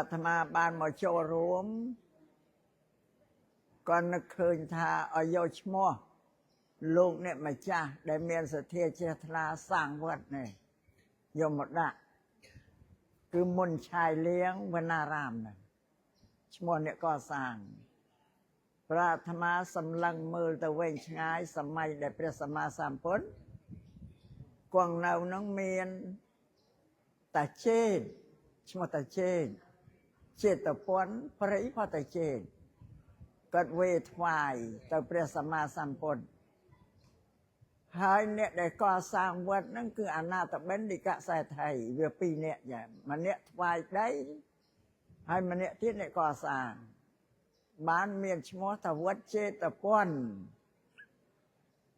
อาตมาบ้านมาโจรวมก็นึกคืนทาอายุชโมลูกเนี่ยมาจ้าได้เมียนสเทียเจตนาสร้างวัดเนี่ยยมหมดละคือมนชายเลี้ยงวนารามเนี่ยชโมเนี่ยก็สร้างพระธรรมสำลังมือตะเวงง่ายสมัยได้พระสัมมาสัมพุทธกวางเนาน้องเมียนตาเจนชโมตาเจนเจตปนพระอิพตาเจนกัดเวทวายแต่พระสัมมาสัมพุทธให้เนี่ยได้ก่อสร้างวัดนั่นคืออนาถบัณฑิกะสายไทยเวปีเนี่ยอย่างมันเนี่ยทวายได้ให้มันเนี่ยที่เนี่ยก่อสร้างบ้านเมียนชโมทวัดเจตปน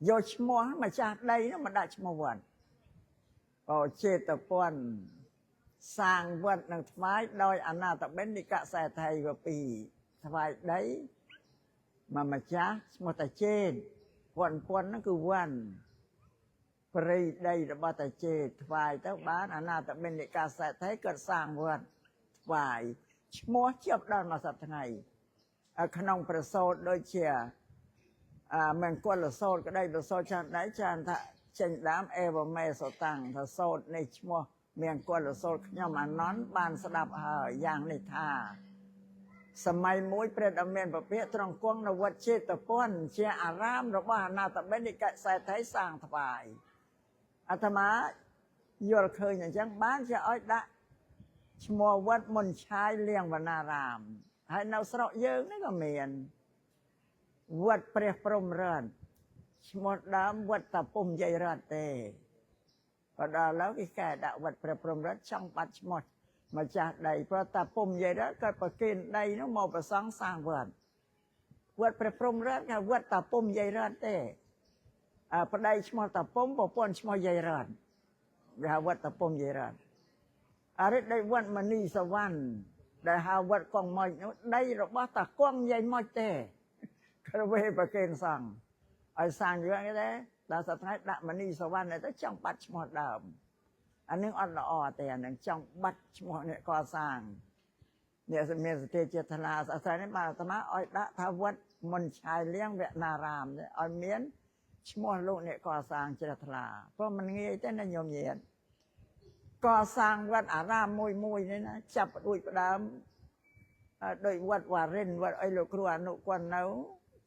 โยชโมมาจากใดนะมันได้ชโมวัดก็เจตปนสร้างวัดนั่งทวายโดยอนาถบัณฑิกะสายไทยเวปีทวายได้มาจากชโมตาเจนวันนั่นคือวันปริได้ระบาดเจตฝ่ายเจ้าบ้านอนาถเป็นในการใส่ไทยเกิดสร้างวันฝ่ายชโมเชียบด้านมาสัตย์ไงขนมประโสดโดยเชียเมืองกวนละโสดก็ได้ละโสดชาติไหนชาติเช่นดามเอวเมสตังถ้าโสดในชโมเมืองกวนละโสดย่อมานอนบานสลับอย่างในท่าสมัยมวยเปรตอเมนประเภทตรองกวงนวัดเชตปนเชียอารามระบ้านาตเบนิกะใส่ไทยสร้างถวายอาตมาโยลเคยอย่างจังบ้านเชียอ้อยดะชมัววัดมนชายเลี้ยงวนารามให้นาสระเยิงนี่ก็เมียนวัดเปรียพรมเรือนชมัวดามวัดตะปุ่มใหญ่รัตเตพอดาแล้วก็แก่ดะวัดเปรียพรมเรือนช่างปัดชมัวมาจากใดเพราะตาปุ่มใหญ่แล้วก็ประเกณฑ์ใดน้องมอประสองสร้างวัดประพรมรัตน์วัดตาปุ่มใหญ่รัตเต้ประเดี๋ยวชมตาปุ่มปนชมใหญ่รัตวัดตาปุ่มใหญ่รัตอะไรได้วัดมณีสวรรค์ได้หาวัดกองมอยได้ระบาดตากว้างใหญ่มอยเต้ก็เวประเกณฑ์สั่งไอ้สั่งเยอะแค่ไหนแต่สุดท้ายดมณีสวรรค์เนี่ยต้องจังปัดชมดาวอันนึงอ่อนละอ่อแต่อันนึงจังบัดชโมเนี่ยก่อสร้างเนี่ยเมียสเตเจตนาอาศัยในมาธรรมะอ้อยละทวัดมนชายเลี้ยงเวนารามเนี่ยอ้อยเมียนชโมลูกเนี่ยก่อสร้างเจตนาเพราะมันเงี้ยแต่นโยมเย็นก่อสร้างวัดอารามมุยนี่นะจับดุยประดามโดยวัดวาเรนวัดไอโลครัวนุกวนเนา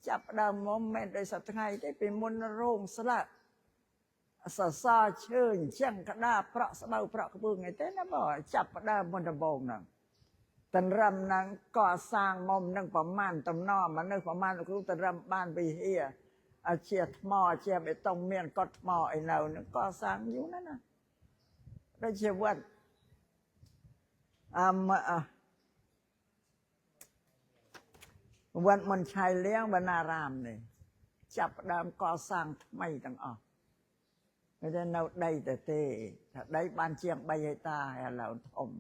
จับดามโมเมนต์โดยสัตย์ไงได้เป็นมนโรงสละสะซาเชิญเชียงกระดาพระสบายพระกระเบื้องไงเต้นนะบ่จับได้บนตะบงนั่งตันรำนั่งก่อสร้างมอมนั่งประมาณตำนอมันนั่งประมาณคือตันรำบ้านไปเฮียเชียร์หม้อเชียร์ไปตรงเมียนกอดหม้อไอ้เนานั่งก่อสร้างอยู่นั่นนะได้เชียร์วัดวันมันชายเลี้ยงบรรณารามเนี่ยจับดามก่อสร้างทำไมต่างออกไม่ได้เอาได้แต่เตะได้บ้านเชียงใบตาให้เราทม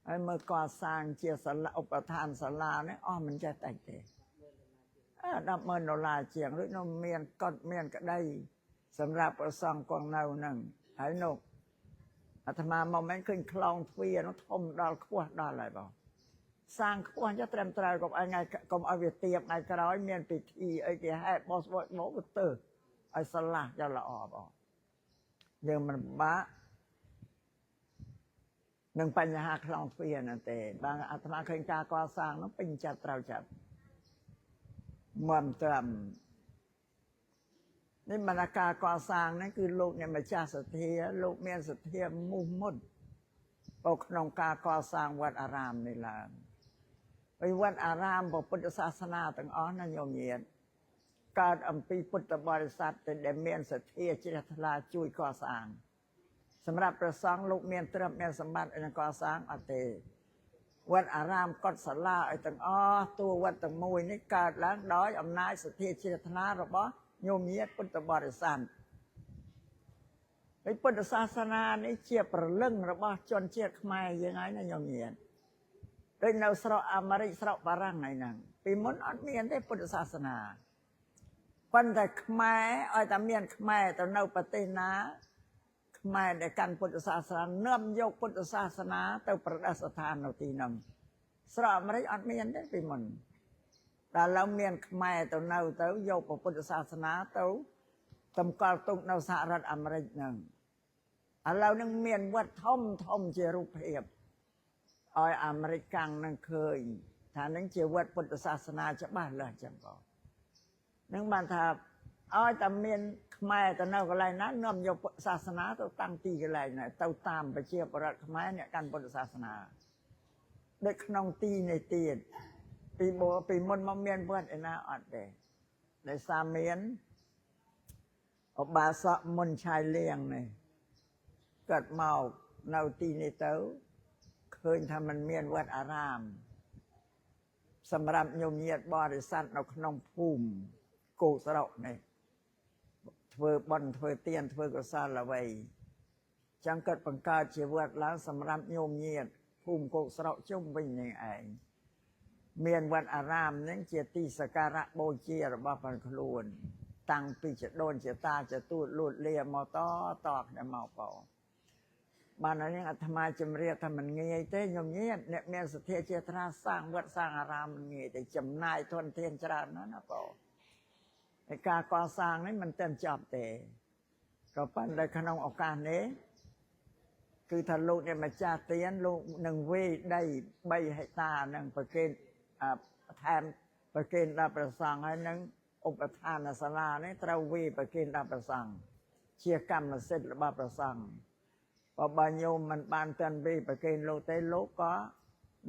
ไอ้เมื่อก่อสร้างเชียร์สลาอุปทานสลาเนี่ยมันจะแต่เตะดับเมินโนลาเชียงหรือนมเมียนก็เมียนก็ได้สำหรับประสองกองเนาหนึ่งไอ้นกอาตมาโมเมนต์ขึ้นคลองทวีน้องทมดอลขั้วดอลอะไรบ้างสร้างขั้วจะเตรียมตรายกับไอ้ไงกับเอาเวทีไงกระร้อยเมียนปิดทีไอ้ที่ให้บอสโมกุเตอร์ไอ้สลาจะละออกยังมันบ้าหนึ่งปัญหาคลองเฟียนั่นเองบางอาตมาเคยการก่อสร้างน้องปิงจัดเราจับมันเติมนี่บรรณาการก่อสร้างนั่นคือลูกเนี่ยมาจากสเทียลูกเมียนสเทียมุ่งมุ่นปกนองการก่อสร้างวัดอารามนี่แหละไปวัดอารามบอกพุทธศาสนาต่างอ๋อนั่นโยมเย็นการอัมพีพุทธบริษัทแต่เดเมียนสเทียจิรธราจุยก่อสร้างสำหรับประสองลูกเมียนเติมเมียนสมบัติอันก่อสร้างอเตวัดอารามกอดสลาไอ้ต่างอ๋อตัววัดต่างมวยนี่การล้างด้อยอำนาจสเทียจิรธราหรือเปล่าโยมเย็นพุทธบริษัทไอ้พุทธศาสนานี่เชี่ยประลึงหรือเปล่าจนเชี่ยขมายยังไงนะโยมเย็นโดยแนวสระอมริสระบารังไงนั่งปีมนอันเมียนได้พุทธศาสนาปันแต่ขมายอ้อยแต่เมียนขมายแต่เนาปฏินาข ខ្មែរដែលកាន់ពុទ្ធសាសនានាំយកពុទ្ធសាសនាទៅប្រតិស្ថាននៅទីនោះស្រុកអាមេរិកអត់មានទេពីមុនដល់ឡើងមានខ្មែរទៅនៅទៅយកពុទ្ធសាសនាទៅតម្កល់ទុកនៅសហរដ្ឋអាមេរិកហ្នឹងឥឡូវនឹងមានវត្តធំជារូបភាពឲ្យអាមេរិកកាំងនឹងឃើញថានឹងជាវត្តពុទ្ធសាសនាច្បាស់លាស់ចឹងបងនឹងបានថាឲ្យតែមានខ្មែរទៅនៅកន្លែងណានាំយកសាសនាទៅតាំងទីកន្លែងណាទៅតាមប្រជាប្រដ្ឋខ្មែរអ្នកកាន់ពុទ្ធសាសនាដូចក្នុងទីនេះទៀតពីមុនមកមានវត្តឯណាអត់ទេដោយសារមានឧបាសកមុនឆាយលៀងនេះគាត់មកនៅទីនេះទៅឃើញថាมันមានវត្តអារាមសម្រាប់ញោមញាតបរិស័ទនៅក្នុងភូមិគោកស្រកនេះធ្វើបុណ្យធ្វើទានធ្វើកុសលអ្វីចឹងគាត់បង្កើតជាវត្តឡើងសម្រាប់ញោមញាតភូមិគោកស្រកជុំវិញនេះឯងមានវត្តអារាមហ្នឹងជាទីសក្ការៈបូជារបស់ផងខ្លួនតាំងពីចដូនជាតាចទួតលូតលាមកតគ្នាមកបងបានហើយអាត្មាជំរាបថាมันងាយទេញោមញាតអ្នកមានសទ្ធាចេតនាសាងវត្តសាងអារាមมันងាយតែចំណាយធនធានច្រើនណាស់ណាបងឯការកសាងនេះมันតែចប់ទេក៏ប៉ុន្តែក្នុងឱកាសនេះគឺថាលោកអ្នកម្ចាស់ទានលោកនឹងវេដី3ហិកតានឹងប្រគេនថែមប្រគេនដល់ព្រះសង្ឃហើយនឹងឧបឋានសាលានេះត្រូវវេប្រគេនដល់ព្រះសង្ឃជាកម្មសិទ្ធិរបស់ព្រះសង្ឃបើញោមមិនបានទាន់វេប្រគេនលោកទេលោកក៏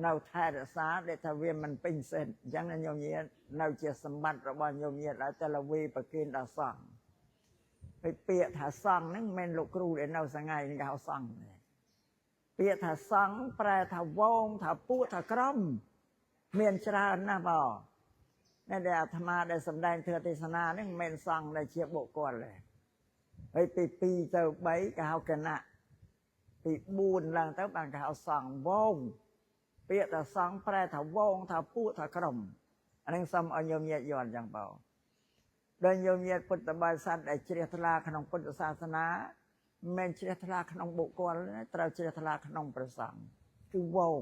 នៅថែរក្សាដែលថាវាមិនពេញសិទ្ធិអញ្ចឹងញោមញាតនៅជាសម្បត្តិរបស់ញោមញាតហើយតែល្វីប្រគេនដល់សង្ឃហើយពាក្យថាសង្ឃហ្នឹងមិនមែនលោកគ្រូដែលនៅសងៃនេះគេហៅសង្ឃទេពាក្យថាសង្ឃប្រែថាវងថាពួកថាក្រុមមានច្រើនណាស់បងតែដែលអាត្មាដែលសម្ដែងធ្វើទេសនានេះមិនមែនសង្ឃដែលជាបុគ្គលទេហើយពី2ទៅ3គេហៅគណៈពី4ឡើងទៅបានគេហៅសង្ឃវងពាក្យថាសង្ឃប្រែថាវងថាពួកថាក្រុមអានេះសូមឲ្យញោមញាតយល់អញ្ចឹងបងដោយញោមញាតពុទ្ធបរិស័ទដែលជ្រះថ្លាក្នុងពុទ្ធសាសនាមិនមែនជ្រះថ្លាក្នុងបុគ្គលទេត្រូវជ្រះថ្លាក្នុងព្រះសង្ឃគឺវង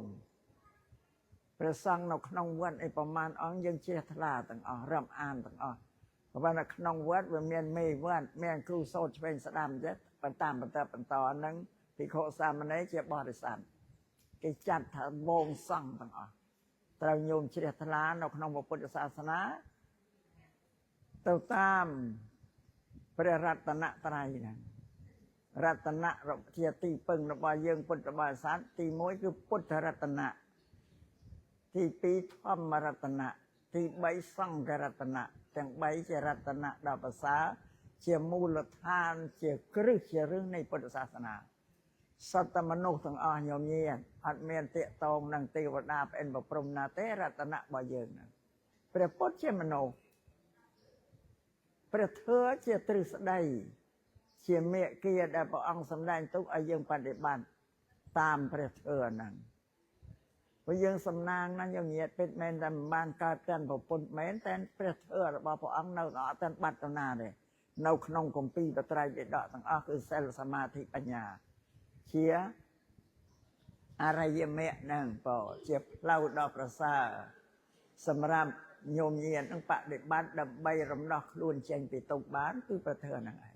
ព្រះសង្ឃនៅក្នុងវត្តឯប្រមាណអង្គយើងជ្រះថ្លាទាំងអស់រំអានទាំងអស់ព្រោះថាក្នុងវត្តវាមានមេវត្តមានគ្រូសូត្រឆ្វេងស្ដាំចិត្តបន្តហ្នឹងភិក្ខុសាមណេរជាបរិស័ទគេចាត់ថាវងសង្ឃទាំងអស់ត្រូវញោមជ្រះថ្លានៅក្នុងពុទ្ធសាសនាទៅតាមព្រះរតនត្រ័យហ្នឹងរតនៈជាទីពឹងរបស់យើងពុទ្ធបរិស័ទទី1គឺពុទ្ធរតនៈទី2ធម្មរតនៈទី3សង្ឃរតនៈទាំង3ជារតនៈដ៏ប្រសើរជាមូលដ្ឋានជាគ្រឹះជារឿងនៃពុទ្ធសាសនាសត្វមនុស្សទាំងអស់ញោមញាតអត់មានតាកតងនឹងទេវតាប្អិនប្រព្រំណាទេរតនៈរបស់យើងហ្នឹងព្រះពុទ្ធជាមនុស្សព្រះធម៌ជាទ្រឹស្ដីជាមេគាដែលព្រះអង្គសម្ដែងទុកឲ្យយើងបដិបត្តិតាមព្រះធម៌ហ្នឹងព្រោះយើងសំណាងណាញោមញាតពិតមែនតែមិនបានកើតកាន់ប្រពន្ធមែនតែព្រះធម៌របស់ព្រះអង្គនៅអត់ទាន់បាត់ទៅណាទេនៅក្នុងគម្ពីរបត្រៃបិដកទាំងអស់គឺសិលសមាធិបញ្ញាជាអរិយមគ្គហ្នឹងបងជាផ្លូវដ៏ប្រសើរសម្រាប់ញោមញាតនឹងបដិបត្តិដើម្បីរំដោះខ្លួនចេញពីទុក្ខបានគឺព្រះធម៌ហ្នឹងឯង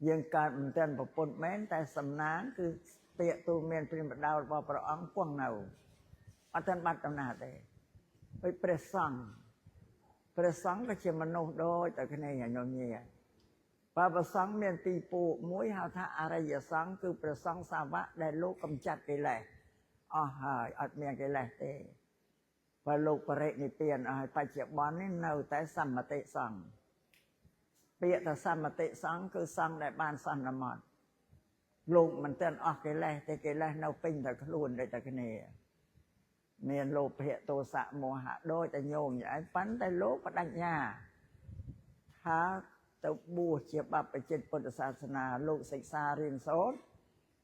យើងកើតមិនទាន់ប្រពន្ធមែនតែសំណាងគឺពាក្យទូលមានព្រានបដៅរបស់ព្រះអង្គពងនៅអត់ទាន់បាត់ដំណាទេហើយព្រះសង្ឃក៏ជាមនុស្សដូចតែគ្នាញោមញាតព្រះសង្ឃមានទីពូមួយហៅថាអរិយសង្ឃគឺព្រះសង្ឃសាវកដែលលោកកំចាត់កិលេសអស់ហើយអត់មានកិលេសទេបើលោកបរិនិព្វានអស់ហើយបច្ចុប្បន្ននេះនៅតែសមតិសង្ឃពាក្យថាសមតិសង្ឃគឺសង្ឃដែលបានសន្មតលោកមិនទាន់អស់កិលេសទេកិលេសនៅពេញតែខ្លួនដូចតែគ្នាមានលោភៈទោសៈមោហៈដូចតែញោមយ៉ាងឯងប៉ុន្តែលោកបដិញ្ញាថាទៅបួសជាបព្វជិតពុទ្ធសាសនាលោកសិក្សារៀនសូត្រ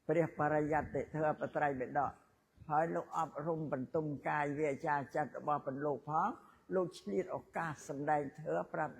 ព្រះបរិយត្តិធម៌បត្រៃបិដកហើយលោកអប់រំបន្ទុំកាយវាចាចិត្តរបស់ពលលោកផងលោកឆ្លៀតឱកាសសម្ដែងធម៌ប្រាប់